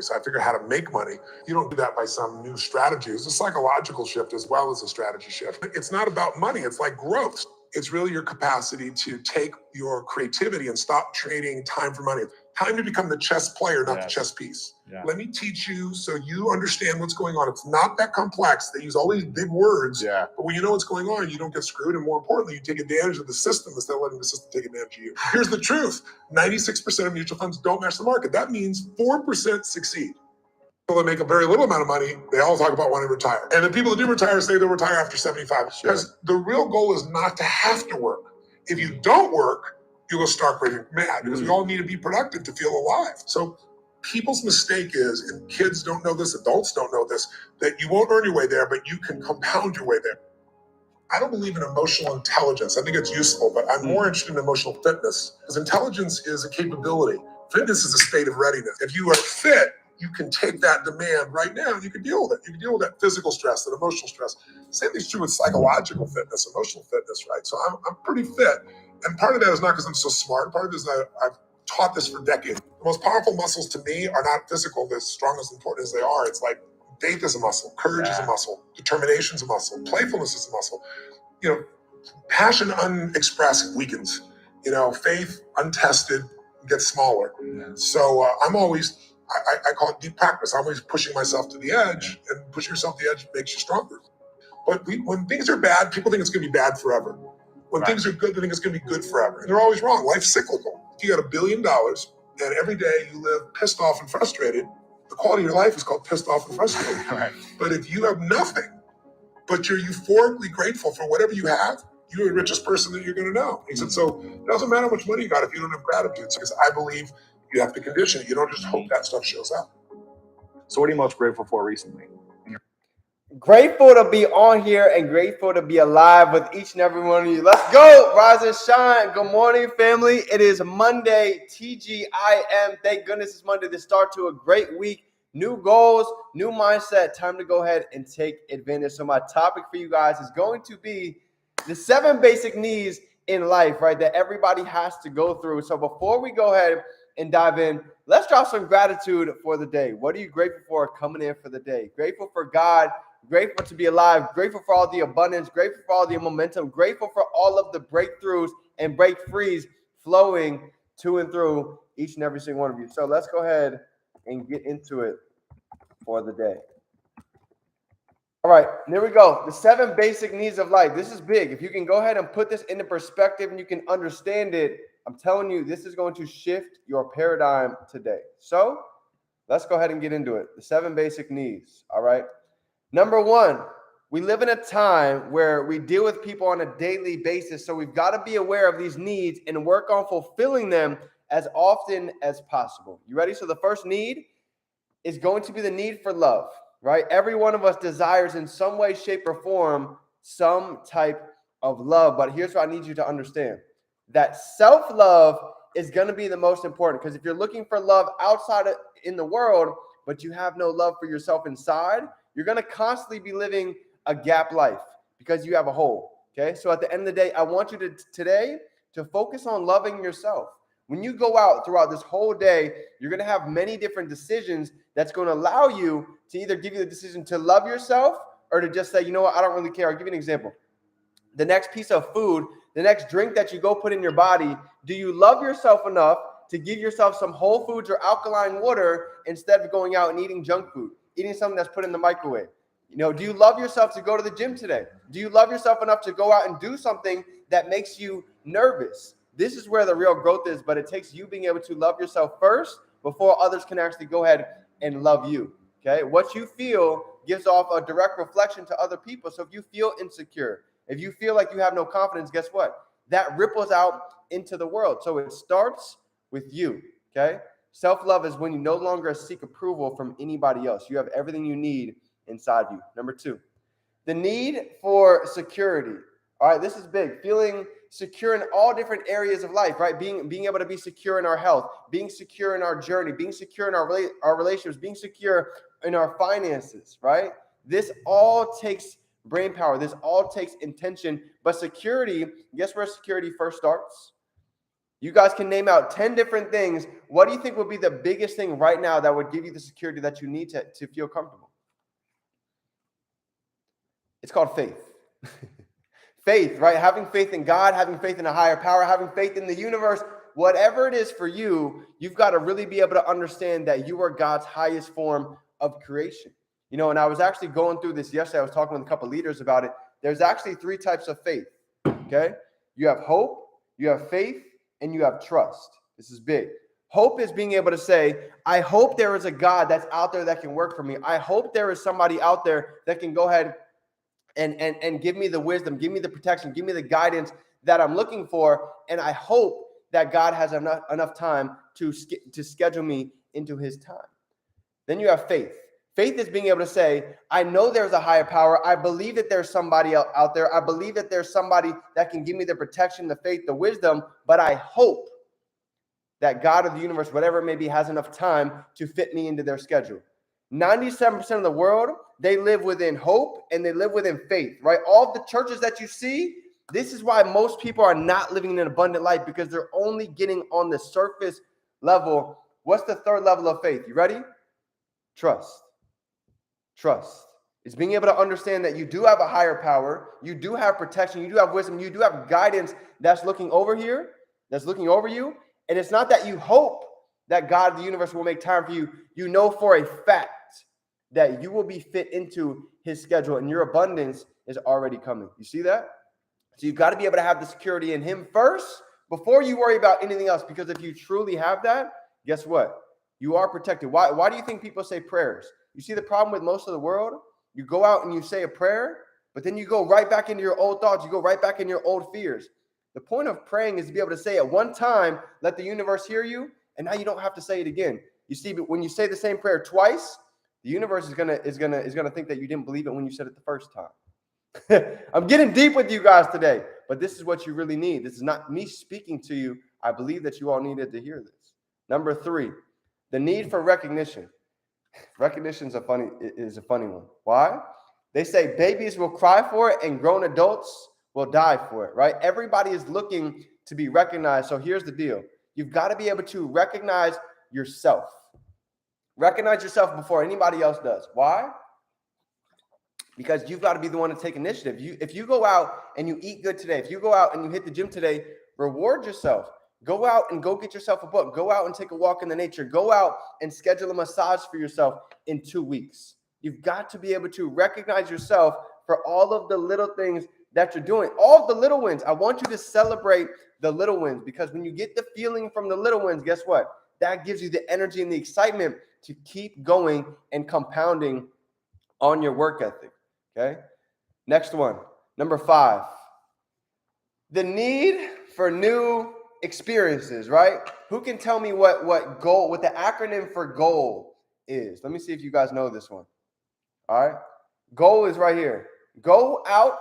So I figured out how to make money. You don't do that by some new strategy. It's a psychological shift as well as a strategy shift. It's not about money. It's like growth. It's really your capacity to take your creativity and stop trading time for money. Time to become the chess player, not the chess piece. Yeah. Let me teach you so you understand what's going on. It's not that complex. They use all these big words, but when you know what's going on, you don't get screwed. And more importantly, you take advantage of the system instead of letting the system take advantage of you. Here's the truth. 96% of mutual funds don't match the market. That means 4% succeed. People that make a very little amount of money, they all talk about wanting to retire. And the people that do retire say they'll retire after 75. Because the real goal is not to have to work. If you don't work, you will start raving mad because we all need to be productive to feel alive. So people's mistake is, and kids don't know this, adults don't know this, that you won't earn your way there, but you can compound your way there. I don't believe in emotional intelligence. I think it's useful, but I'm more interested in emotional fitness because intelligence is a capability. Fitness is a state of readiness. If you are fit, you can take that demand right now and you can deal with it. You can deal with that physical stress, that emotional stress. Same thing's true with psychological fitness, emotional fitness, right? So I'm pretty fit. And part of that is not because I'm so smart. Part of it is I've taught this for decades. The most powerful muscles to me are not physical, they're strong as important as they are. It's like faith is a muscle, courage is a muscle, determination is a muscle, playfulness is a muscle. You know, passion unexpressed weakens. You know, faith untested gets smaller. So I'm always, I call it deep practice. I'm always pushing myself to the edge, and pushing yourself to the edge makes you stronger. But when things are bad, people think it's going to be bad forever. When things are good, they think it's going to be good forever. And they're always wrong. Life's cyclical. If you got $1 billion and every day you live pissed off and frustrated, the quality of your life is called pissed off and frustrated. But if you have nothing, but you're euphorically grateful for whatever you have, you're the richest person that you're going to know. He said, so it doesn't matter how much money you got if you don't have gratitude. Because I believe you have to condition it. You don't just hope that stuff shows up. So what are you most grateful for recently? Grateful to be on here and grateful to be alive with each and every one of you. Let's go, rise and shine. Good morning, family. It is Monday, TGIM. Thank goodness it's Monday, the start to a great week. New goals, new mindset. Time to go ahead and take advantage. So my topic for you guys is going to be the 7 basic needs in life, right, that everybody has to go through. So before we go ahead and dive in, let's drop some gratitude for the day. What are you grateful for coming in for the day? Grateful for God. Grateful to be alive, grateful for all the abundance, grateful for all the momentum, grateful for all of the breakthroughs and breakthroughs flowing to and through each and every single one of you. So let's go ahead and get into it for the day. All right, there we go. The 7 basic needs of life. This is big. If you can go ahead and put this into perspective and you can understand it, I'm telling you, this is going to shift your paradigm today. So let's go ahead and get into it. The 7 basic needs, all right? Number 1, we live in a time where we deal with people on a daily basis. So we've got to be aware of these needs and work on fulfilling them as often as possible. You ready? So the first need is going to be the need for love, right? Every one of us desires in some way, shape, or form some type of love. But here's what I need you to understand. That self-love is going to be the most important, because if you're looking for love outside of, in the world, but you have no love for yourself inside, you're going to constantly be living a gap life because you have a hole, okay? So at the end of the day, I want you today to focus on loving yourself. When you go out throughout this whole day, you're going to have many different decisions that's going to allow you to either give you the decision to love yourself or to just say, you know what, I don't really care. I'll give you an example. The next piece of food, the next drink that you go put in your body, do you love yourself enough to give yourself some whole foods or alkaline water instead of going out and eating junk food? Eating something that's put in the microwave. You know, do you love yourself to go to the gym today? Do you love yourself enough to go out and do something that makes you nervous? This is where the real growth is, but it takes you being able to love yourself first before others can actually go ahead and love you, okay? What you feel gives off a direct reflection to other people. So if you feel insecure, if you feel like you have no confidence, guess what? That ripples out into the world. So it starts with you, okay? Self-love is when you no longer seek approval from anybody else. You have everything you need inside you. Number 2, the need for security. All right, this is big. Feeling secure in all different areas of life, right? Being able to be secure in our health, being secure in our journey, being secure in our relationships, being secure in our finances, right? This all takes brain power. This all takes intention. But security, guess where security first starts? You guys can name out 10 different things. What do you think would be the biggest thing right now that would give you the security that you need to feel comfortable? It's called faith. Faith, right? Having faith in God, having faith in a higher power, having faith in the universe, whatever it is for you, you've got to really be able to understand that you are God's highest form of creation. You know, and I was actually going through this yesterday. I was talking with a couple of leaders about it. There's actually 3 types of faith, okay? You have hope, you have faith, and you have trust. This is big. Hope is being able to say, I hope there is a God that's out there that can work for me. I hope there is somebody out there that can go ahead and give me the wisdom, give me the protection, give me the guidance that I'm looking for. And I hope that God has enough time to schedule me into his time. Then you have faith. Faith is being able to say, I know there's a higher power. I believe that there's somebody out there. I believe that there's somebody that can give me the protection, the faith, the wisdom, but I hope that God or the universe, whatever it may be, has enough time to fit me into their schedule. 97% of the world, they live within hope and they live within faith, right? All of the churches that you see, this is why most people are not living an abundant life, because they're only getting on the surface level. What's the third level of faith? You ready? Trust. Trust. It's being able to understand that you do have a higher power, you do have protection, you do have wisdom, you do have guidance that's looking over here, that's looking over you. And it's not that you hope that God, the universe, will make time for you. You know for a fact that you will be fit into his schedule and your abundance is already coming. You see that? So you've got to be able to have the security in him first before you worry about anything else. Because if you truly have that, guess what? You are protected. Why do you think people say prayers? You see the problem with most of the world? You go out and you say a prayer, but then you go right back into your old thoughts. You go right back into your old fears. The point of praying is to be able to say it one time, let the universe hear you, and now you don't have to say it again. You see, but when you say the same prayer twice, the universe is gonna think that you didn't believe it when you said it the first time. I'm getting deep with you guys today, but this is what you really need. This is not me speaking to you. I believe that you all needed to hear this. Number 3, the need for recognition. Recognition is a funny one. Why? They say babies will cry for it and grown adults will die for it, right? Everybody is looking to be recognized. So here's the deal. You've got to be able to recognize yourself. Recognize yourself before anybody else does. Why? Because you've got to be the one to take initiative. If you go out and you eat good today, if you go out and you hit the gym today, reward yourself. Go out and go get yourself a book. Go out and take a walk in the nature. Go out and schedule a massage for yourself in 2 weeks. You've got to be able to recognize yourself for all of the little things that you're doing. All of the little wins. I want you to celebrate the little wins, because when you get the feeling from the little wins, guess what? That gives you the energy and the excitement to keep going and compounding on your work ethic. Okay. Next one. Number 5. The need for new experiences, right? Who can tell me what the acronym for goal is? Let me see if you guys know this one. All right. Goal is right here. Go out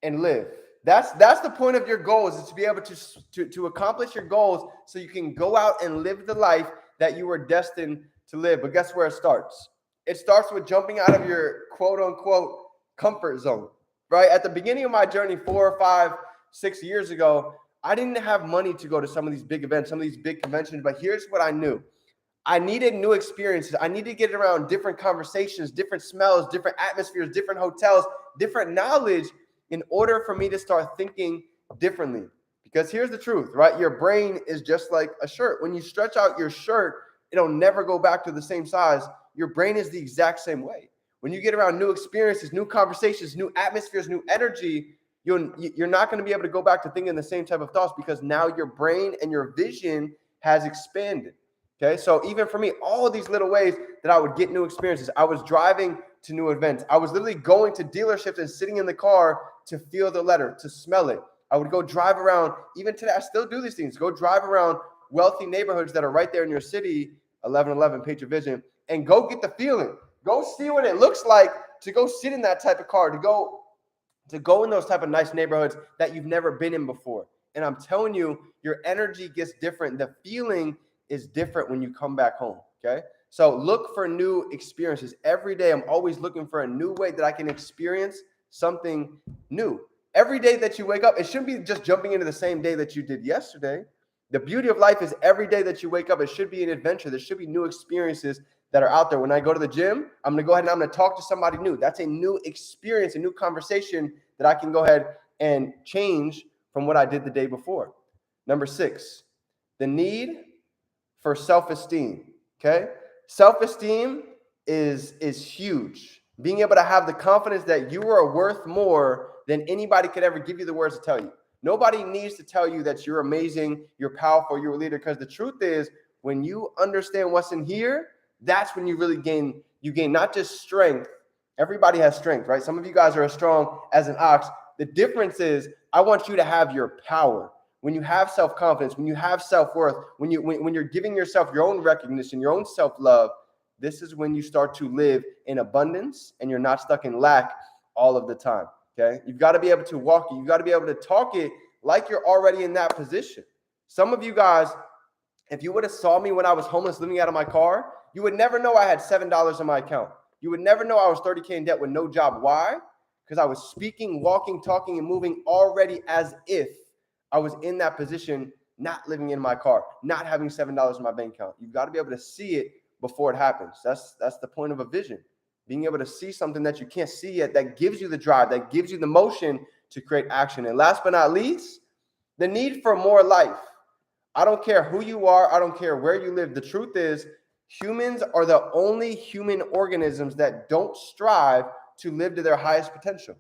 and live. That's the point of your goals, is to be able to accomplish your goals so you can go out and live the life that you were destined to live. But guess where it starts? It starts with jumping out of your quote unquote comfort zone, right? At the beginning of my journey 4, 5, 6 years ago, I didn't have money to go to some of these big events, some of these big conventions, but here's what I knew. I needed new experiences. I needed to get around different conversations, different smells, different atmospheres, different hotels, different knowledge in order for me to start thinking differently. Because here's the truth, right? Your brain is just like a shirt. When you stretch out your shirt, it'll never go back to the same size. Your brain is the exact same way. When you get around new experiences, new conversations, new atmospheres, new energy, you're not going to be able to go back to thinking the same type of thoughts, because now your brain and your vision has expanded. Okay, so even for me, all of these little ways that I would get new experiences. I was driving to new events. I was literally going to dealerships and sitting in the car to feel the leather, to smell it. I would go drive around. Even today, I still do these things. Go drive around wealthy neighborhoods that are right there in your city, 1111 Page Your Vision, and go get the feeling. Go see what it looks like to go sit in that type of car, to go in those type of nice neighborhoods that you've never been in before. And I'm telling you, your energy gets different. The feeling is different when you come back home, okay? So look for new experiences. Every day, I'm always looking for a new way that I can experience something new. Every day that you wake up, it shouldn't be just jumping into the same day that you did yesterday. The beauty of life is every day that you wake up, it should be an adventure. There should be new experiences that are out there. When I go to the gym, I'm going to go ahead and I'm going to talk to somebody new. That's a new experience, a new conversation that I can go ahead and change from what I did the day before. Number 6, the need for self-esteem. Okay. Self-esteem is huge. Being able to have the confidence that you are worth more than anybody could ever give you the words to tell you. Nobody needs to tell you that you're amazing, you're powerful, you're a leader, because the truth is, when you understand what's in here, that's when you really gain not just strength. Everybody has strength, right? Some of you guys are as strong as an ox. The difference is, I want you to have your power. When you have self-confidence, when you have self-worth, when you're giving yourself your own recognition, your own self-love, this is when you start to live in abundance and you're not stuck in lack all of the time. Okay. You've got to be able to walk it. You've got to be able to talk it like you're already in that position. Some of you guys, if you would have saw me when I was homeless living out of my car, you would never know I had $7 in my account. You would never know I was 30K in debt with no job. Why? Because I was speaking, walking, talking, and moving already as if I was in that position, not living in my car, not having $7 in my bank account. You've got to be able to see it before it happens. That's the point of a vision. Being able to see something that you can't see yet, that gives you the drive, that gives you the motion to create action. And last but not least, the need for more life. I don't care who you are. I don't care where you live. The truth is, humans are the only human organisms that don't strive to live to their highest potential.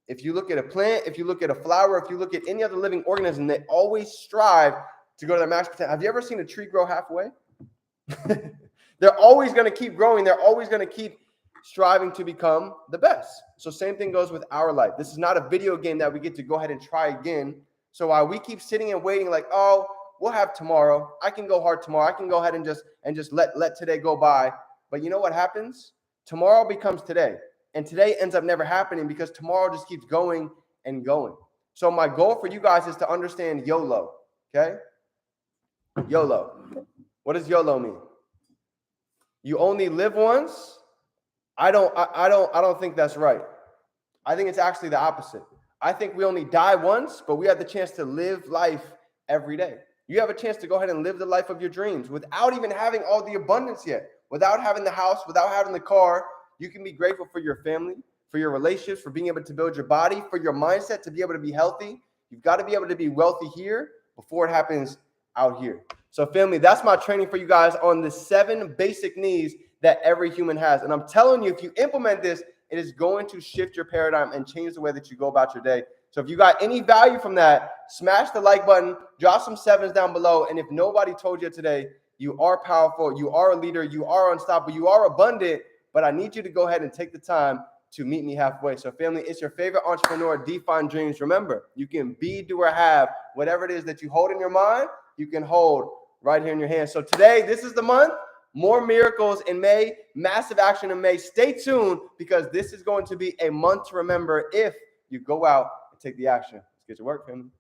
If you look at a plant, if you look at a flower, if you look at any other living organism, they always strive to go to their max potential. Have you ever seen a tree grow halfway? They're always going to keep growing. They're always going to keep striving to become the best. So same thing goes with our life. This is not a video game that we get to go ahead and try again. So while we keep sitting and waiting like, oh, we'll have tomorrow. I can go hard tomorrow. I can go ahead and just let today go by. But you know what happens? Tomorrow becomes today. And today ends up never happening because tomorrow just keeps going and going. So my goal for you guys is to understand YOLO. Okay? YOLO. What does YOLO mean? You only live once. I don't think that's right. I think it's actually the opposite. I think we only die once, but we have the chance to live life every day. You have a chance to go ahead and live the life of your dreams without even having all the abundance yet, without having the house, without having the car. You can be grateful for your family, for your relationships, for being able to build your body, for your mindset to be able to be healthy. You've got to be able to be wealthy here before it happens out here. So family, that's my training for you guys on the 7 basic needs that every human has. And I'm telling you, if you implement this, it is going to shift your paradigm and change the way that you go about your day. So if you got any value from that, smash the like button, drop some 7s down below. And if nobody told you today, you are powerful, you are a leader, you are unstoppable, you are abundant, but I need you to go ahead and take the time to meet me halfway. So family, it's your favorite entrepreneur, Define Dreams. Remember, you can be, do, or have whatever it is that you hold in your mind, you can hold right here in your hand. So today, this is the month. More miracles in May, massive action in May. Stay tuned because this is going to be a month to remember if you go out and take the action. Let's get to work, family.